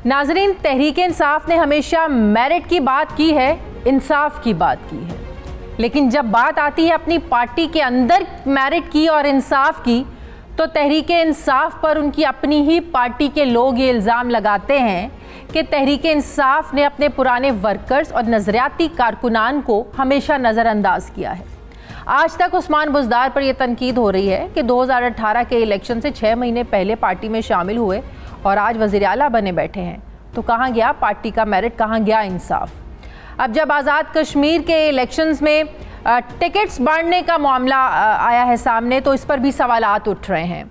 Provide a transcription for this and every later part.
नाजरीन, तहरीक इंसाफ ने हमेशा मेरिट की बात की है, इंसाफ की बात की है, लेकिन जब बात आती है अपनी पार्टी के अंदर मेरिट की और इंसाफ की, तो तहरीक इंसाफ पर उनकी अपनी ही पार्टी के लोग ये इल्ज़ाम लगाते हैं कि तहरीक इंसाफ ने अपने पुराने वर्कर्स और नज़रियाती कारकुनान को हमेशा नज़रअंदाज किया है। आज तक उस्मान बुज़दार पर यह तनकीद हो रही है कि 2018 के इलेक्शन से 6 महीने पहले पार्टी में शामिल हुए और आज वज़ीर आला बने बैठे हैं, तो कहाँ गया पार्टी का मेरिट, कहाँ गया इंसाफ। अब जब आज़ाद कश्मीर के इलेक्शंस में टिकट्स बांटने का मामला आया है सामने, तो इस पर भी सवालात उठ रहे हैं,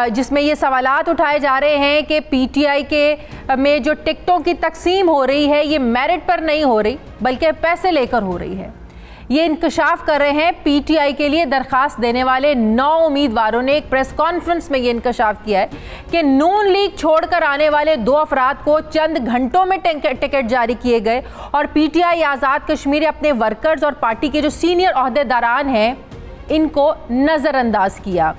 जिसमें ये सवालात उठाए जा रहे हैं कि पीटीआई के में जो टिकटों की तकसीम हो रही है ये मेरिट पर नहीं हो रही बल्कि पैसे लेकर हो रही है। ये इंकशाफ कर रहे हैं पीटीआई के लिए दरखास्त देने वाले 9 उम्मीदवारों ने एक प्रेस कॉन्फ्रेंस में ये इंकशाफ किया है कि नून लीग छोड़कर आने वाले 2 अफराद को चंद घंटों में टिकट जारी किए गए और पीटीआई आज़ाद कश्मीर अपने वर्कर्स और पार्टी के जो सीनियर ओहदेदारान हैं इनको नज़रअंदाज किया।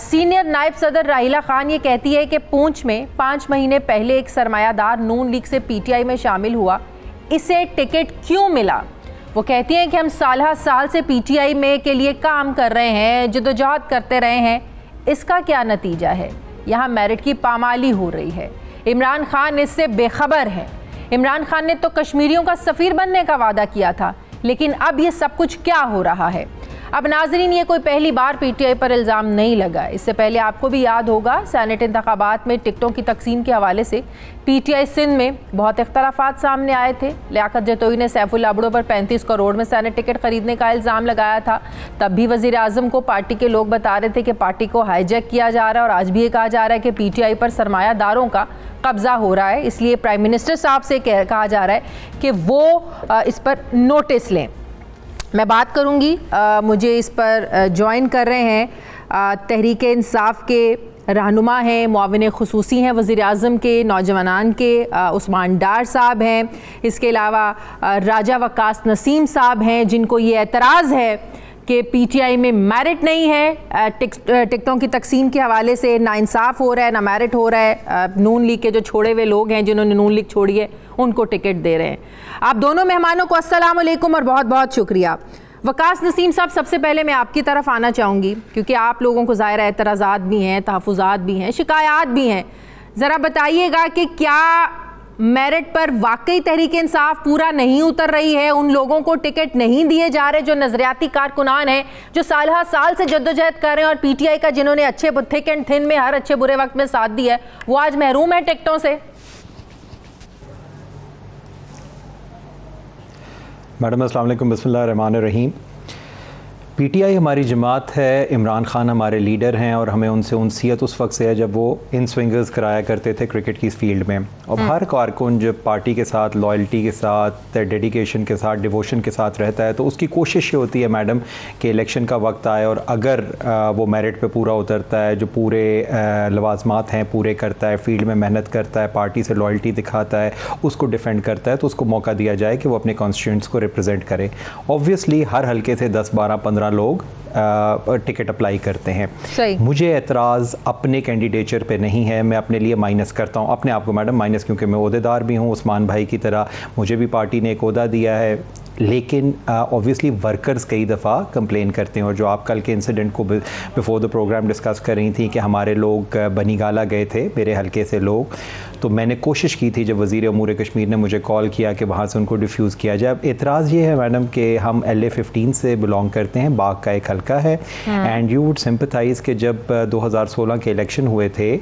सीनियर नायब सदर राहिला खान ये कहती है कि पूंछ में 5 महीने पहले एक सरमायादार नून लीग से पीटीआई में शामिल हुआ, इसे टिकट क्यों मिला। वो कहती हैं कि हम साल से पीटीआई में के लिए काम कर रहे हैं, जदोजहद करते रहे हैं, इसका क्या नतीजा है। यहाँ मेरिट की पामाली हो रही है। इमरान खान इससे बेखबर है। इमरान खान ने तो कश्मीरियों का सफ़ीर बनने का वादा किया था, लेकिन अब ये सब कुछ क्या हो रहा है। अब नाजरीन, ये कोई पहली बार पीटीआई पर इल्ज़ाम नहीं लगा। इससे पहले आपको भी याद होगा सेनेट इंतखाबात में टिकटों की तकसीम के हवाले से पीटीआई सिंध में बहुत इख्तलाफात सामने आए थे। लियाकत जतोई ने सैफुल्ला अबड़ो पर 35 करोड़ में सेनेट टिकट खरीदने का इल्ज़ाम लगाया था। तब भी वज़ीर आज़म को पार्टी के लोग बता रहे थे कि पार्टी को हाईजैक किया जा रहा है, और आज भी ये कहा जा रहा है कि पीटीआई पर सरमायादारों का कब्ज़ा हो रहा है। इसलिए प्राइम मिनिस्टर साहब से कहा जा रहा है कि वो इस पर नोटिस लें। मैं बात करूंगी, मुझे इस पर ज्वाइन कर रहे हैं तहरीक इंसाफ के रहनुमा हैं, मुआविन खुसूसी हैं वज़ीर आज़म के, नौजवानान के उस्मान डार साहब हैं। इसके अलावा राजा वकास नसीम साहब हैं, जिनको ये एतराज़ है कि पीटीआई में मेरिट नहीं है, टिकटों की तकसीम के हवाले से नाइंसाफ़ हो रहा है, ना मेरिट हो रहा है। नून लीग के जो छोड़े हुए लोग हैं, जिन्होंने नून लीग छोड़ी है, उनको टिकट दे रहे हैं। आप दोनों मेहमानों को अस्सलाम वालेकुम और बहुत बहुत शुक्रिया। वकास नसीम साहब, सबसे पहले मैं आपकी तरफ आना चाहूँगी, क्योंकि आप लोगों को ज़ाहिर है एतराज़ात भी हैं, तहफ़्फ़ुज़ात भी हैं, शिकायत भी हैं। ज़रा बताइएगा कि क्या मेरिट पर वाकई तहरीक इंसाफ पूरा नहीं उतर रही है, उन लोगों को टिकट नहीं दिए जा रहे जो नज़रियाती कारकुनान हैं, जो साल से जद्दोजहद कर रहे हैं, और पीटीआई का जिन्होंने अच्छे थिक एंड थिन में हर अच्छे बुरे वक्त में साथ दिया है, वो आज महरूम है टिकटों से। मैडम अस्सलाम वालेकुम, बिस्मिल्लाह रहमान रहीम। पीटीआई हमारी जमात है, इमरान खान हमारे लीडर हैं, और हमें उनसे उनसीयत उस वक्त से है जब वो इन स्विंगर्स कराया करते थे क्रिकेट की इस फील्ड में। और हर कारकुन जब पार्टी के साथ लॉयल्टी के साथ, डेडिकेशन के साथ, डिवोशन के साथ रहता है, तो उसकी कोशिश ये होती है मैडम कि इलेक्शन का वक्त आए और अगर वो मेरिट पे पूरा उतरता है, जो पूरे लवाजमात हैं पूरे करता है, फील्ड में मेहनत करता है, पार्टी से लॉयल्टी दिखाता है, उसको डिफेंड करता है, तो उसको मौका दिया जाए कि वो अपने कॉन्स्टिट्यूएंट्स को रिप्रेजेंट करे। ऑब्वियसली हर हल्के से 10, 12, 15 लोग टिकट अप्लाई करते हैं। मुझे एतराज़ अपने कैंडिडेचर पे नहीं है, मैं अपने लिए माइनस करता हूँ अपने आप को मैडम, माइनस क्योंकि मैं ओहदेदार भी हूँ उस्मान भाई की तरह, मुझे भी पार्टी ने एक ओहदा दिया है। लेकिन ऑब्वियसली वर्कर्स कई दफ़ा कंप्लेन करते हैं, और जो आप कल के इंसिडेंट को बिफोर द प्रोग्राम डिस्कस कर रही थी कि हमारे लोग बनीगाला गए थे, मेरे हल्के से लोग, तो मैंने कोशिश की थी जब वज़ीर अमूर कश्मीर ने मुझे कॉल किया कि वहाँ से उनको डिफ्यूज़ किया जाए। अब एतराज़ ये है मैडम कि हम LA-15 से बिलोंग करते हैं, बाग का एक हल्का है, एंड यू वुड सिंपथाइज़ कि जब 2016 के इलेक्शन हुए थे,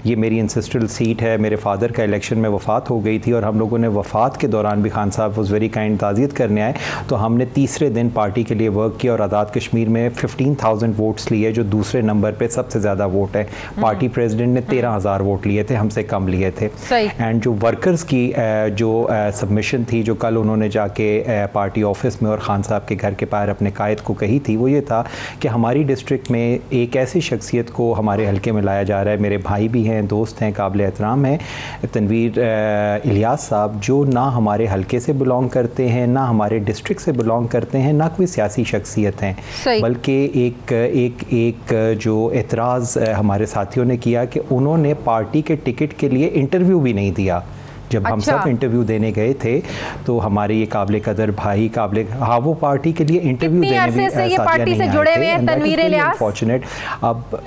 ये मेरी इंसेस्ट्रल सीट है, मेरे फादर का इलेक्शन में वफ़ात हो गई थी, और हम लोगों ने वफ़ात के दौरान भी खान साहब वॉज़ वेरी काइंड ताज़ियत करने आए, तो हमने तीसरे दिन पार्टी के लिए वर्क किया और आज़ाद कश्मीर में 15,000 वोट्स लिए, जो दूसरे नंबर पे सबसे ज़्यादा वोट है। पार्टी प्रेसिडेंट ने 13,000 वोट लिए थे, हमसे कम लिए थे। एंड जो वर्कर्स की जो सबमिशन थी, जो कल उन्होंने जाके पार्टी ऑफिस में और खान साहब के घर के बाहर अपने कायद को कही थी, वो ये था कि हमारी डिस्ट्रिक्ट में एक ऐसी शख्सियत को हमारे हल्के में लाया जा रहा है, मेरे भाई भी हैं, दोस्त हैं, काबिल एहतराम हैं, तनवीर इलियास साहब, जो ना हमारे हल्के से बिलोंग करते हैं, ना हमारे डिस्ट्रिक्ट से बिलोंग करते हैं, ना कोई सियासी शख्सियत हैं, बल्कि एक जो एतराज़ हमारे साथियों ने किया कि उन्होंने पार्टी के टिकट के लिए इंटरव्यू भी नहीं दिया। जब हम सब इंटरव्यू देने गए थे तो हमारे ये काबिल कदर भाई हाँ वो पार्टी के लिए इंटरव्यू देने भी ये पार्टी से जुड़े हुए हैं तनवीर इलियास। अनफॉर्चुनेट अब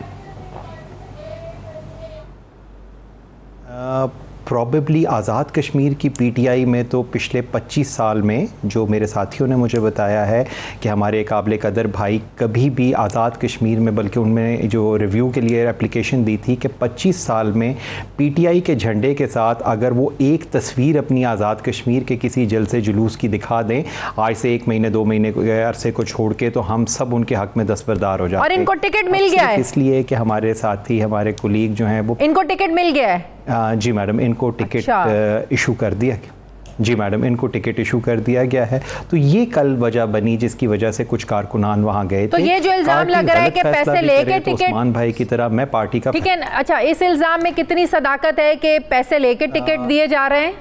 प्रॉबेबली आज़ाद कश्मीर की पीटीआई में तो पिछले 25 साल में, जो मेरे साथियों ने मुझे बताया है कि हमारे काबिल कदर भाई कभी भी आज़ाद कश्मीर में, बल्कि उनमें जो रिव्यू के लिए एप्लीकेशन दी थी कि 25 साल में पीटीआई के झंडे के साथ अगर वो एक तस्वीर अपनी आज़ाद कश्मीर के किसी जलसे जुलूस की दिखा दें, आज से 1 महीने 2 महीने अरसे को छोड़ के, तो हम सब उनके हक में दस्तबरदार हो जाते हैं। और इनको टिकट मिल गया है इसलिए कि हमारे साथी, हमारे कुलीग जो हैं वो, इनको टिकट मिल गया है। जी मैडम, इनको टिकट इशू कर दिया गया। जी मैडम, इनको टिकट इशू कर दिया गया है। तो ये कल वजह बनी जिसकी वजह से कुछ कारकुनान वहां गए थे। तो ये जो इल्जाम लग रहा है कि पैसे लेके टिकट, उस्मान भाई की तरह मैं पार्टी का, ठीक है, अच्छा, इस इल्जाम में कितनी सदाकत है कि पैसे लेके टिकट दिए जा रहे हैं?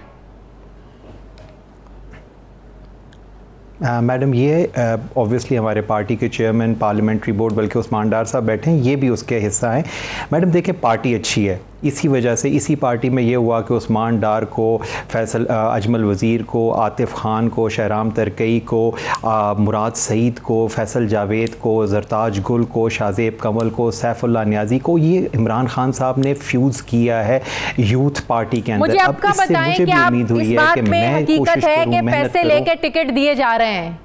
मैडम, ये ऑब्वियसली हमारे पार्टी के चेयरमैन पार्लियामेंट्री बोर्ड, बल्कि उस्मान डार साहब बैठे हैं, ये भी उसके हिस्सा हैं। मैडम देखें, पार्टी अच्छी है, इसी वजह से इसी पार्टी में ये हुआ कि उस्मान डार को, फैसल अजमल वज़ीर को, आतिफ ख़ान को, शहराम तरकई को, मुराद सईद को, फैसल जावेद को, ज़रताज गुल को, शाज़ेब कमल को, सैफुल्लाह नियाज़ी को, ये इमरान खान साहब ने फ्यूज़ किया है यूथ पार्टी के अंदर। अब इससे मुझे भी उम्मीद हुई है कि मैं कोशिश करूं, पैसे लेके टिकट दिए जा रहे हैं।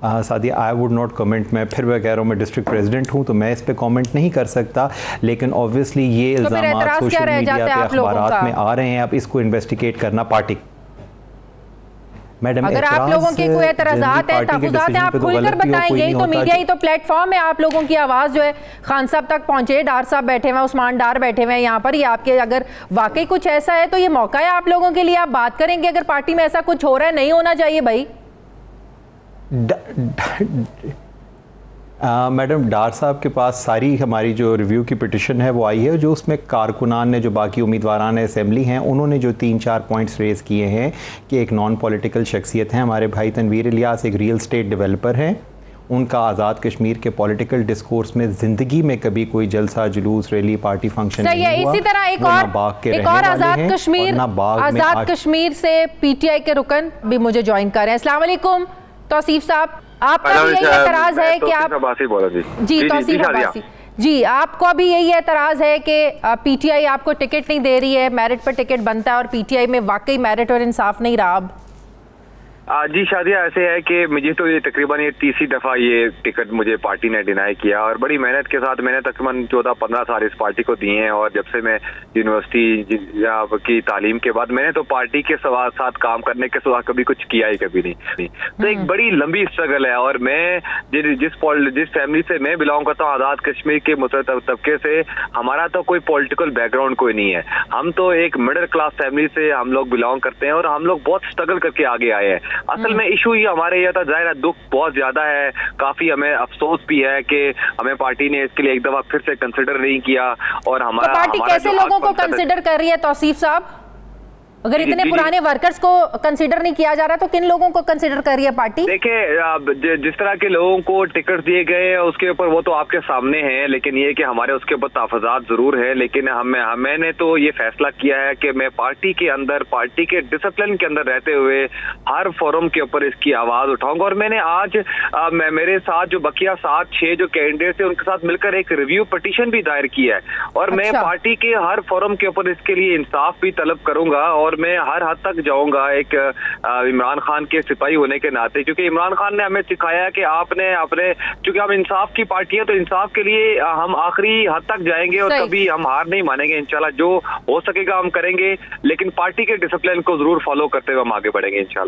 Sadia, I would not comment. मैं फिर मैं कह रहा हूँ, मैं डिस्ट्रिक्ट प्रेसिडेंट हूँ तो मैं इस पे कमेंट नहीं कर सकता, लेकिन ऑब्वियसली ये इल्ज़ामात सोशल मीडिया पे, अखबारात में आ रहे हैं। अब इसको इन्वेस्टिगेट करना पार्टी। मैडम, अगर आप लोगों के कोई एतराज़ात हैं, तहफ़्फ़ुज़ात हैं, आप खुलकर बताएं। यही तो मीडिया, ही तो प्लेटफॉर्म है, आप लोगों की आवाज़ जो है खान साहब तक पहुंचे। डार साहब बैठे हुए, उस्मान डार बैठे हुए हैं यहाँ पर। ये आपके, अगर वाकई कुछ ऐसा है तो ये मौका है आप लोगों के लिए, आप बात करेंगे। अगर पार्टी में ऐसा कुछ हो रहा है, नहीं होना चाहिए भाई। मैडम, डार साहब के पास सारी हमारी जो रिव्यू की पिटिशन है वो आई है, जो उसमें कारकुनान ने, जो बाकी उम्मीदवारान असेंबली हैं, उन्होंने जो 3-4 पॉइंट्स रेज़ किए हैं कि एक नॉन पॉलिटिकल शख्सियत हैं हमारे भाई तनवीर इलियास, एक रियल स्टेट डेवलपर हैं, उनका आज़ाद कश्मीर के पॉलिटिकल डिस्कोर्स में ज़िंदगी में कभी कोई जलसा जुलूस रैली पार्टी फंक्शन नहीं हुआ। इसी तरह एक और आज़ाद कश्मीर से पीटीआई के रुकन भी मुझे ज्वाइन कर रहे हैं। अस्सलाम वालेकुम तौसीफ साहब, आपका भी यही एतराज़ है कि आप जी तौसीफ अब्बासी जी, आपको भी यही एतराज़ है कि पीटीआई आपको टिकट नहीं दे रही है, मेरिट पर टिकट बनता है और पीटीआई में वाकई मेरिट और इंसाफ नहीं रहा? अब जी शादिया, ऐसे है कि मुझे तो ये तकरीबन ये 30वीं दफ़ा ये टिकट मुझे पार्टी ने डिनाई किया, और बड़ी मेहनत के साथ मैंने तकरीबन 14-15 साल इस पार्टी को दिए हैं। और जब से मैं यूनिवर्सिटी की तालीम के बाद मैंने तो पार्टी के साथ काम करने के सिवा कभी कुछ किया ही कभी नहीं। तो एक बड़ी लंबी स्ट्रगल है। और मैं जिस फैमिली से मैं बिलोंग करता हूँ, आज़ाद कश्मीर के मुसलसल तबके से, हमारा तो कोई पॉलिटिकल बैकग्राउंड कोई नहीं है। हम तो एक मिडिल क्लास फैमिली से हम लोग बिलोंग करते हैं, और हम लोग बहुत स्ट्रगल करके आगे आए हैं। असल में इशू ही हमारे ये था, जाहिर है दुख बहुत ज्यादा है, काफी हमें अफसोस भी है कि हमें पार्टी ने इसके लिए एक दफा फिर से कंसिडर नहीं किया। और हमारा तो पार्टी कैसे लोगों को कंसिडर कर रही है तौसीफ साहब? अगर इतने पुराने वर्कर्स को कंसीडर नहीं किया जा रहा तो किन लोगों को कंसीडर कर रही है पार्टी? देखिए, जिस तरह के लोगों को टिकट दिए गए उसके ऊपर वो तो आपके सामने है, लेकिन ये कि हमारे उसके ऊपर तहफ़्फ़ुज़ात जरूर है। लेकिन मैंने तो ये फैसला किया है कि मैं पार्टी के अंदर, पार्टी के डिसिप्लिन के अंदर रहते हुए हर फोरम के ऊपर इसकी आवाज उठाऊंगा। और मैंने आज मेरे साथ जो बकिया 7-6 जो कैंडिडेट थे उनके साथ मिलकर एक रिव्यू पिटीशन भी दायर किया है। और मैं पार्टी के हर फोरम के ऊपर इसके लिए इंसाफ भी तलब करूंगा, और मैं हर हद तक जाऊंगा एक इमरान खान के सिपाही होने के नाते, क्योंकि इमरान खान ने हमें सिखाया कि आपने अपने, क्योंकि हम इंसाफ की पार्टी है तो इंसाफ के लिए हम आखिरी हद तक जाएंगे और कभी हम हार नहीं मानेंगे। इंशाल्लाह जो हो सकेगा हम करेंगे, लेकिन पार्टी के डिसिप्लिन को जरूर फॉलो करते हुए हम आगे बढ़ेंगे इंशाल्लाह।